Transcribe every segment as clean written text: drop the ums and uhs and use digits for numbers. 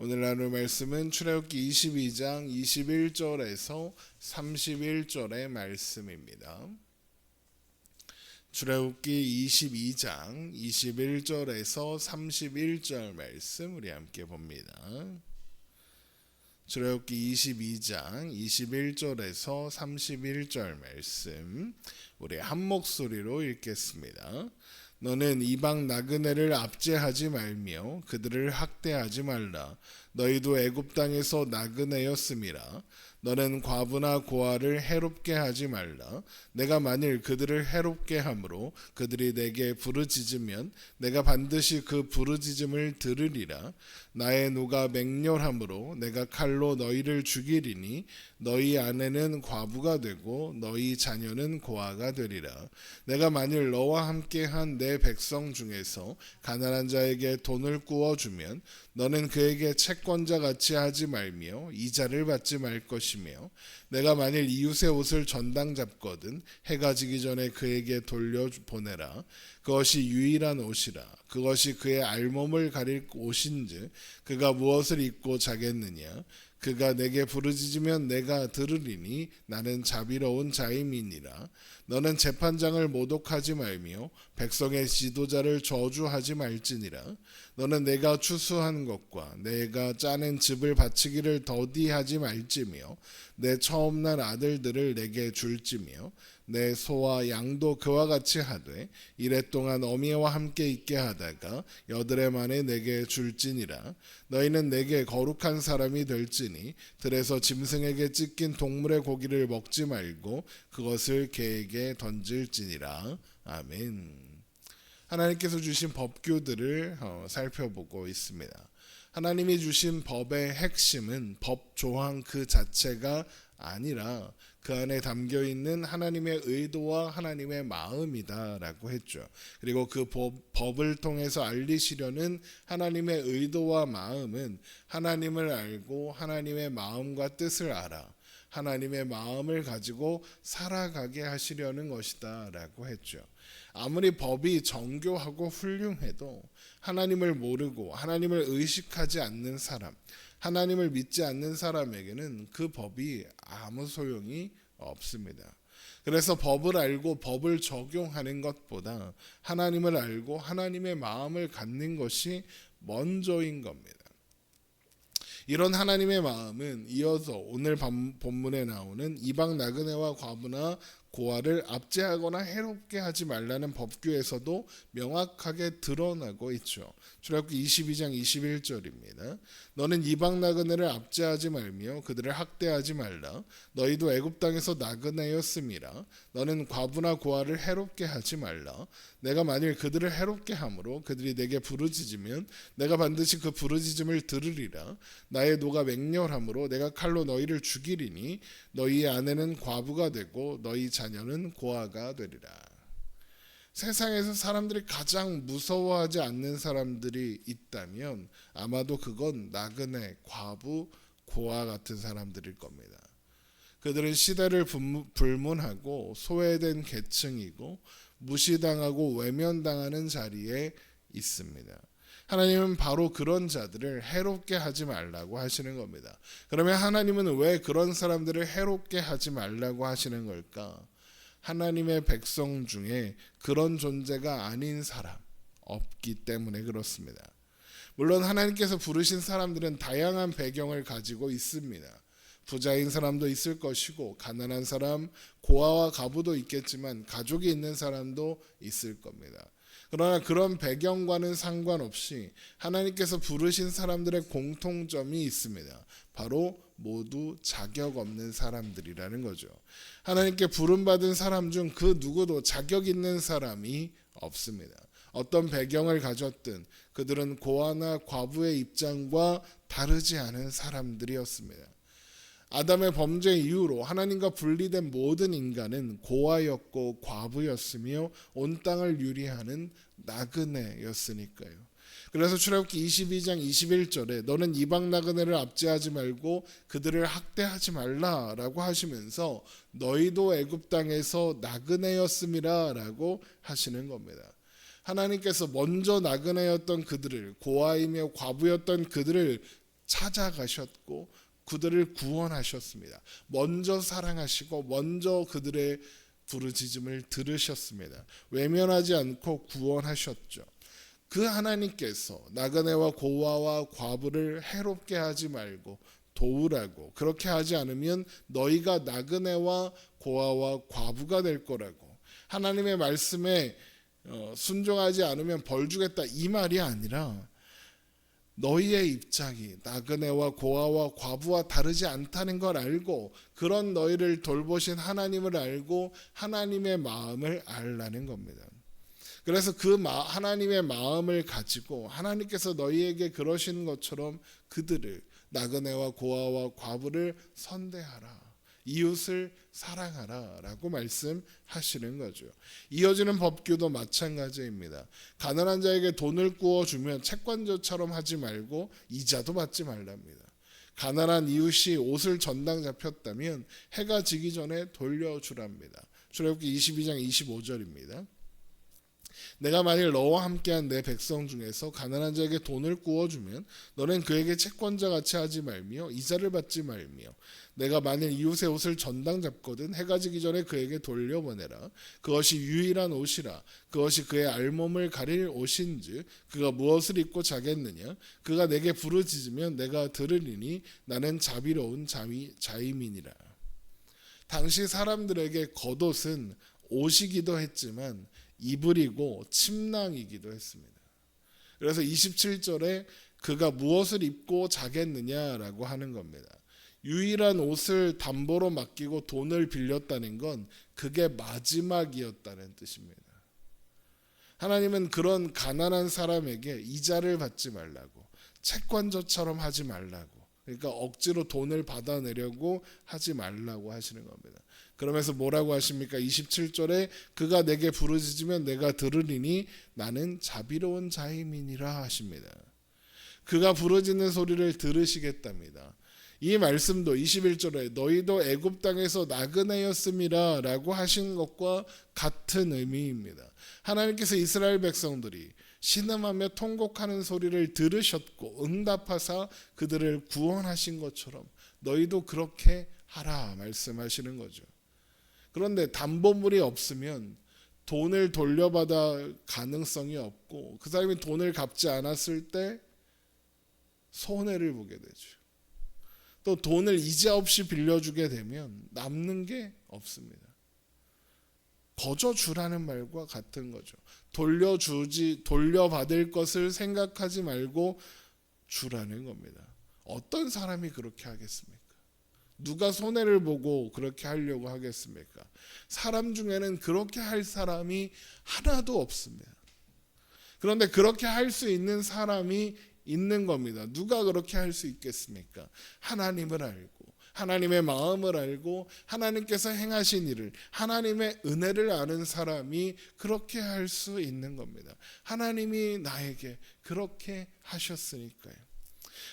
오늘 나눌 말씀은 출애굽기 22장 21절에서 31절의 말씀입니다. 출애굽기 22장 21절에서 31절 말씀 우리 함께 봅니다. 출애굽기 22장 21절에서 31절 말씀 우리 한 목소리로 읽겠습니다. 너는 이방 나그네를 압제하지 말며 그들을 학대하지 말라. 너희도 애굽 땅에서 나그네였음이라. 너는 과부나 고아를 해롭게 하지 말라. 내가 만일 그들을 해롭게 함으로 그들이 내게 부르짖으면 내가 반드시 그 부르짖음을 들으리라. 나의 노가 맹렬함으로 내가 칼로 너희를 죽이리니 너희 아내는 과부가 되고 너희 자녀는 고아가 되리라. 내가 만일 너와 함께한 내 백성 중에서 가난한 자에게 돈을 구워주면 너는 그에게 채권자 같이 하지 말며 이자를 받지 말 것이며 내가 만일 이웃의 옷을 전당 잡거든 해가 지기 전에 그에게 돌려보내라. 그것이 유일한 옷이라. 그것이 그의 알몸을 가릴 옷인즉 그가 무엇을 입고 자겠느냐. 그가 내게 부르짖으면 내가 들으리니 나는 자비로운 자임이니라. 너는 재판장을 모독하지 말며 백성의 지도자를 저주하지 말지니라. 너는 내가 추수한 것과 내가 짜낸 즙을 바치기를 더디하지 말지며 내 처음 난 아들들을 내게 줄지며 내 소와 양도 그와 같이 하되 이랫동안 어미와 함께 있게 하다가 여드레 만에 내게 줄지니라. 너희는 내게 거룩한 사람이 될지니 들에서 짐승에게 찢긴 동물의 고기를 먹지 말고 그것을 개에게 던질지니라. 아멘. 하나님께서 주신 법규들을 살펴보고 있습니다. 하나님이 주신 법의 핵심은 법 조항 그 자체가 아니라 그 안에 담겨 있는 하나님의 의도와 하나님의 마음이다라고 했죠. 그리고 그 법을 통해서 알리시려는 하나님의 의도와 마음은 하나님을 알고 하나님의 마음과 뜻을 알아 하나님의 마음을 가지고 살아가게 하시려는 것이다라고 했죠. 아무리 법이 정교하고 훌륭해도 하나님을 모르고 하나님을 의식하지 않는 사람, 하나님을 믿지 않는 사람에게는 그 법이 아무 소용이 없습니다. 그래서 법을 알고 법을 적용하는 것보다 하나님을 알고 하나님의 마음을 갖는 것이 먼저인 겁니다. 이런 하나님의 마음은 이어서 오늘 본문에 나오는 이방 나그네와 과부나 고아를 압제하거나 해롭게 하지 말라는 법규에서도 명확하게 드러나고 있죠. 출애굽기 22장 21절입니다. 너는 이방 나그네를 압제하지 말며 그들을 학대하지 말라. 너희도 애굽 땅에서 나그네였음이라. 너는 과부나 고아를 해롭게 하지 말라. 내가 만일 그들을 해롭게 함으로 그들이 내게 부르짖으면 내가 반드시 그 부르짖음을 들으리라. 나의 노가 맹렬함으로 내가 칼로 너희를 죽이리니 너희 아내는 과부가 되고 너희 자녀는 고아가 되리라. 세상에서 사람들이 가장 무서워하지 않는 사람들이 있다면 아마도 그건 나그네, 과부, 고아 같은 사람들일 겁니다. 그들은 시대를 불문하고 소외된 계층이고 무시당하고 외면당하는 자리에 있습니다. 하나님은 바로 그런 자들을 해롭게 하지 말라고 하시는 겁니다. 그러면 하나님은 왜 그런 사람들을 해롭게 하지 말라고 하시는 걸까? 하나님의 백성 중에 그런 존재가 아닌 사람 없기 때문에 그렇습니다. 물론 하나님께서 부르신 사람들은 다양한 배경을 가지고 있습니다. 부자인 사람도 있을 것이고 가난한 사람, 고아와 과부도 있겠지만 가족이 있는 사람도 있을 겁니다. 그러나 그런 배경과는 상관없이 하나님께서 부르신 사람들의 공통점이 있습니다. 바로 모두 자격 없는 사람들이라는 거죠. 하나님께 부름받은 사람 중 그 누구도 자격 있는 사람이 없습니다. 어떤 배경을 가졌든 그들은 고아나 과부의 입장과 다르지 않은 사람들이었습니다. 아담의 범죄 이후로 하나님과 분리된 모든 인간은 고아였고 과부였으며 온 땅을 유리하는 나그네였으니까요. 그래서 출애굽기 22장 21절에 너는 이방 나그네를 압제하지 말고 그들을 학대하지 말라라고 하시면서 너희도 애굽 땅에서 나그네였음이라라고 하시는 겁니다. 하나님께서 먼저 나그네였던 그들을, 고아이며 과부였던 그들을 찾아가셨고 그들을 구원하셨습니다. 먼저 사랑하시고 먼저 그들의 부르짖음을 들으셨습니다. 외면하지 않고 구원하셨죠. 그 하나님께서 나그네와 고아와 과부를 해롭게 하지 말고 도우라고, 그렇게 하지 않으면 너희가 나그네와 고아와 과부가 될 거라고, 하나님의 말씀에 순종하지 않으면 벌 주겠다 이 말이 아니라 너희의 입장이 나그네와 고아와 과부와 다르지 않다는 걸 알고 그런 너희를 돌보신 하나님을 알고 하나님의 마음을 알라는 겁니다. 그래서 그 하나님의 마음을 가지고 하나님께서 너희에게 그러신 것처럼 그들을, 나그네와 고아와 과부를 선대하라, 이웃을 사랑하라 라고 말씀하시는 거죠. 이어지는 법규도 마찬가지입니다. 가난한 자에게 돈을 구워주면 채권자처럼 하지 말고 이자도 받지 말랍니다. 가난한 이웃이 옷을 전당 잡혔다면 해가 지기 전에 돌려주랍니다. 출애굽기 22장 25절입니다. 내가 만일 너와 함께한 내 백성 중에서 가난한 자에게 돈을 구워주면 너는 그에게 채권자 같이 하지 말며 이자를 받지 말며, 내가 만일 이웃의 옷을 전당 잡거든 해가 지기 전에 그에게 돌려보내라. 그것이 유일한 옷이라. 그것이 그의 알몸을 가릴 옷인즉 그가 무엇을 입고 자겠느냐. 그가 내게 부르짖으면 내가 들으리니 나는 자비로운 자임이니라. 당시 사람들에게 겉옷은 옷이기도 했지만 이불이고 침낭이기도 했습니다. 그래서 27절에 그가 무엇을 입고 자겠느냐라고 하는 겁니다. 유일한 옷을 담보로 맡기고 돈을 빌렸다는 건 그게 마지막이었다는 뜻입니다. 하나님은 그런 가난한 사람에게 이자를 받지 말라고, 채권자처럼 하지 말라고, 그러니까 억지로 돈을 받아내려고 하지 말라고 하시는 겁니다. 그러면서 뭐라고 하십니까? 27절에 그가 내게 부르짖으면 내가 들으리니 나는 자비로운 자임이니라 하십니다. 그가 부르짖는 소리를 들으시겠답니다. 이 말씀도 21절에 너희도 애굽 땅에서 나그네였음이라 라고 하신 것과 같은 의미입니다. 하나님께서 이스라엘 백성들이 신음하며 통곡하는 소리를 들으셨고 응답하사 그들을 구원하신 것처럼 너희도 그렇게 하라 말씀하시는 거죠. 그런데 담보물이 없으면 돈을 돌려받아 가능성이 없고 그 사람이 돈을 갚지 않았을 때 손해를 보게 되죠. 또 돈을 이자 없이 빌려주게 되면 남는 게 없습니다. 거저 주라는 말과 같은 거죠. 돌려받을 것을 생각하지 말고 주라는 겁니다. 어떤 사람이 그렇게 하겠습니까? 누가 손해를 보고 그렇게 하려고 하겠습니까? 사람 중에는 그렇게 할 사람이 하나도 없습니다. 그런데 그렇게 할 수 있는 사람이 있는 겁니다. 누가 그렇게 할 수 있겠습니까? 하나님을 알고 하나님의 마음을 알고 하나님께서 행하신 일을, 하나님의 은혜를 아는 사람이 그렇게 할 수 있는 겁니다. 하나님이 나에게 그렇게 하셨으니까요.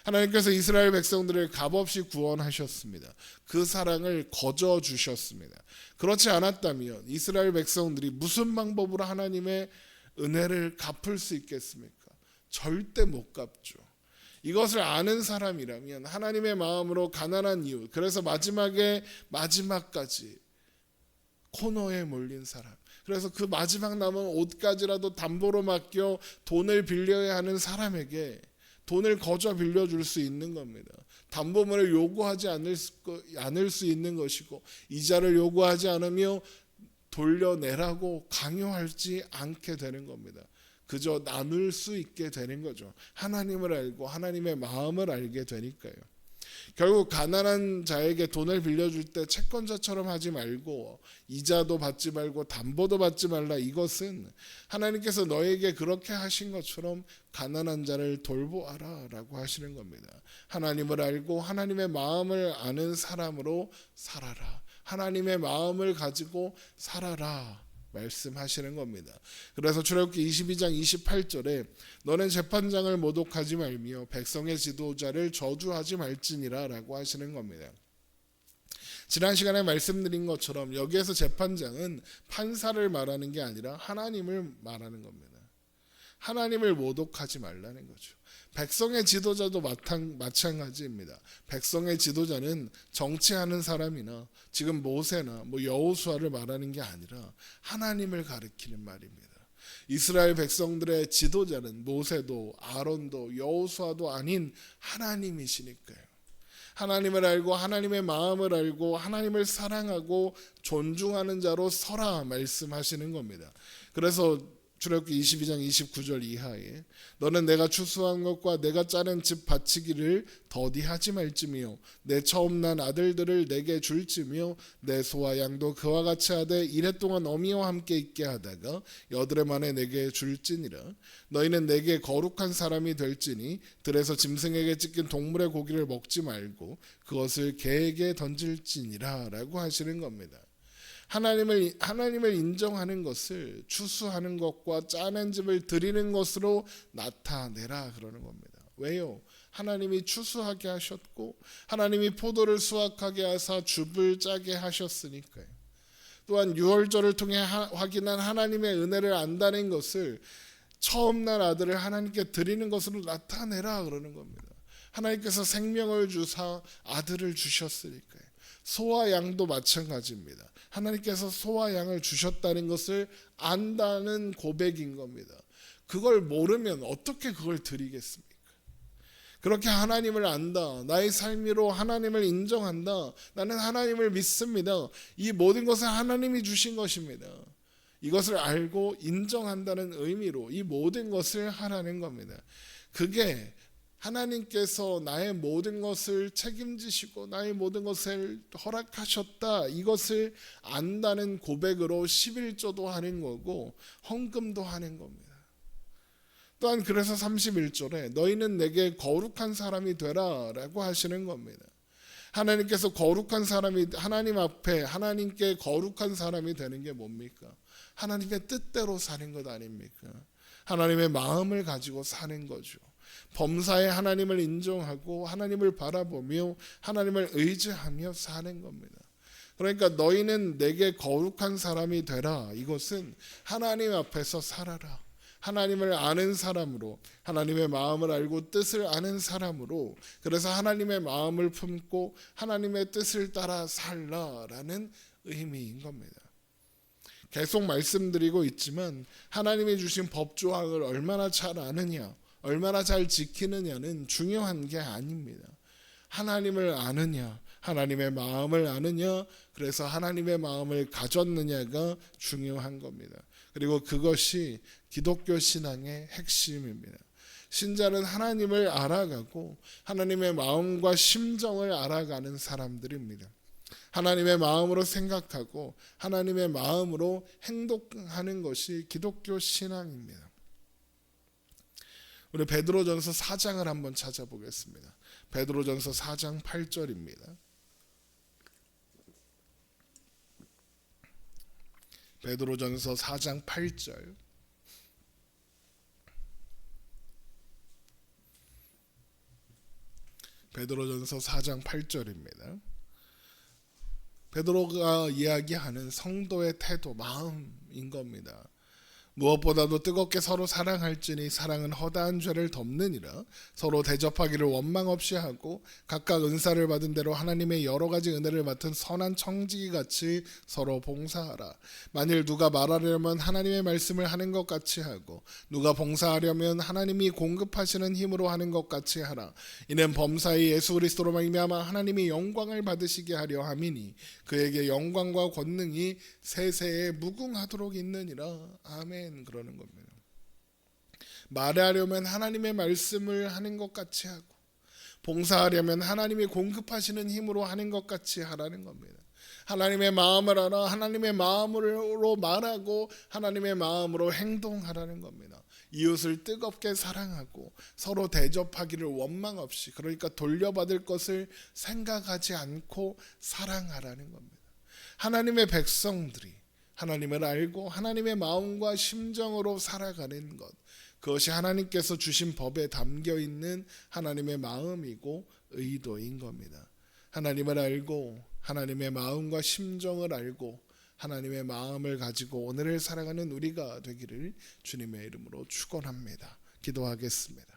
하나님께서 이스라엘 백성들을 값없이 구원하셨습니다. 그 사랑을 거저 주셨습니다. 그렇지 않았다면 이스라엘 백성들이 무슨 방법으로 하나님의 은혜를 갚을 수 있겠습니까? 절대 못 갚죠. 이것을 아는 사람이라면 하나님의 마음으로 가난한 이유, 그래서 마지막까지 코너에 몰린 사람, 그래서 그 마지막 남은 옷까지라도 담보로 맡겨 돈을 빌려야 하는 사람에게 돈을 거저 빌려줄 수 있는 겁니다. 담보물을 요구하지 않을 수 있는 것이고 이자를 요구하지 않으며 돌려내라고 강요하지 않게 되는 겁니다. 그저 나눌 수 있게 되는 거죠. 하나님을 알고 하나님의 마음을 알게 되니까요. 결국 가난한 자에게 돈을 빌려줄 때 채권자처럼 하지 말고 이자도 받지 말고 담보도 받지 말라. 이것은 하나님께서 너에게 그렇게 하신 것처럼 가난한 자를 돌보아라 라고 하시는 겁니다. 하나님을 알고 하나님의 마음을 아는 사람으로 살아라. 하나님의 마음을 가지고 살아라 말씀하시는 겁니다. 그래서 출애굽기 22장 28절에 너는 재판장을 모독하지 말며 백성의 지도자를 저주하지 말지니라 라고 하시는 겁니다. 지난 시간에 말씀드린 것처럼 여기에서 재판장은 판사를 말하는 게 아니라 하나님을 말하는 겁니다. 하나님을 모독하지 말라는 거죠. 백성의 지도자도 마찬가지입니다. 백성의 지도자는 정치하는 사람이나 지금 모세나 여호수아를 말하는 게 아니라 하나님을 가리키는 말입니다. 이스라엘 백성들의 지도자는 모세도 아론도 여호수아도 아닌 하나님이시니까요. 하나님을 알고 하나님의 마음을 알고 하나님을 사랑하고 존중하는 자로 서라 말씀하시는 겁니다. 그래서 출애굽기 22장 29절 이하에 너는 내가 추수한 것과 내가 짜낸 집 바치기를 더디하지 말지며 내 처음 난 아들들을 내게 줄지며 내 소와 양도 그와 같이 하되 이레 동안 어미와 함께 있게 하다가 여드레 만에 내게 줄지니라. 너희는 내게 거룩한 사람이 될지니 들에서 짐승에게 찢긴 동물의 고기를 먹지 말고 그것을 개에게 던질지니라 라고 하시는 겁니다. 하나님을 인정하는 것을 추수하는 것과 짜낸 집을 드리는 것으로 나타내라 그러는 겁니다. 왜요? 하나님이 추수하게 하셨고 하나님이 포도를 수확하게 하사 줍을 짜게 하셨으니까요. 또한 유월절을 통해 확인한 하나님의 은혜를 안다는 것을 처음 난 아들을 하나님께 드리는 것으로 나타내라 그러는 겁니다. 하나님께서 생명을 주사 아들을 주셨으니까요. 소와 양도 마찬가지입니다. 하나님께서 소와 양을 주셨다는 것을 안다는 고백인 겁니다. 그걸 모르면 어떻게 그걸 드리겠습니까? 그렇게 하나님을 안다. 나의 삶으로 하나님을 인정한다. 나는 하나님을 믿습니다. 이 모든 것은 하나님이 주신 것입니다. 이것을 알고 인정한다는 의미로 이 모든 것을 하라는 겁니다. 그게 하나님께서 나의 모든 것을 책임지시고 나의 모든 것을 허락하셨다. 이것을 안다는 고백으로 11조도 하는 거고 헌금도 하는 겁니다. 또한 그래서 31절에 너희는 내게 거룩한 사람이 되라 라고 하시는 겁니다. 하나님께서 거룩한 사람이 하나님 앞에 하나님께 거룩한 사람이 되는 게 뭡니까? 하나님의 뜻대로 사는 것 아닙니까? 하나님의 마음을 가지고 사는 거죠. 범사에 하나님을 인정하고 하나님을 바라보며 하나님을 의지하며 사는 겁니다. 그러니까 너희는 내게 거룩한 사람이 되라. 이것은 하나님 앞에서 살아라. 하나님을 아는 사람으로 하나님의 마음을 알고 뜻을 아는 사람으로 그래서 하나님의 마음을 품고 하나님의 뜻을 따라 살라라는 의미인 겁니다. 계속 말씀드리고 있지만 하나님이 주신 법조항을 얼마나 잘 아느냐 얼마나 잘 지키느냐는 중요한 게 아닙니다. 하나님을 아느냐 하나님의 마음을 아느냐 그래서 하나님의 마음을 가졌느냐가 중요한 겁니다. 그리고 그것이 기독교 신앙의 핵심입니다. 신자는 하나님을 알아가고 하나님의 마음과 심정을 알아가는 사람들입니다. 하나님의 마음으로 생각하고 하나님의 마음으로 행동하는 것이 기독교 신앙입니다. 우리 베드로전서 4장을 한번 찾아보겠습니다. 베드로전서 4장 8절입니다. 베드로전서 4장 8절. 베드로전서 4장 8절입니다. 베드로가 이야기하는 성도의 태도, 마음인 겁니다. 무엇보다도 뜨겁게 서로 사랑할지니 사랑은 허다한 죄를 덮느니라. 서로 대접하기를 원망 없이 하고 각각 은사를 받은 대로 하나님의 여러 가지 은혜를 맡은 선한 청지기 같이 서로 봉사하라. 만일 누가 말하려면 하나님의 말씀을 하는 것 같이 하고 누가 봉사하려면 하나님이 공급하시는 힘으로 하는 것 같이 하라. 이는 범사의 예수 그리스도로 말미암아 하나님이 영광을 받으시게 하려 함이니 그에게 영광과 권능이 세세에 무궁하도록 있느니라. 아멘. 그러는 겁니다. 말하려면 하나님의 말씀을 하는 것 같이 하고 봉사하려면 하나님이 공급하시는 힘으로 하는 것 같이 하라는 겁니다. 하나님의 마음을 알아 하나님의 마음으로 말하고 하나님의 마음으로 행동하라는 겁니다. 이웃을 뜨겁게 사랑하고 서로 대접하기를 원망 없이 그러니까 돌려받을 것을 생각하지 않고 사랑하라는 겁니다. 하나님의 백성들이 하나님을 알고 하나님의 마음과 심정으로 살아가는 것 그것이 하나님께서 주신 법에 담겨 있는 하나님의 마음이고 의도인 겁니다. 하나님을 알고 하나님의 마음과 심정을 알고 하나님의 마음을 가지고 오늘을 살아가는 우리가 되기를 주님의 이름으로 축원합니다. 기도하겠습니다.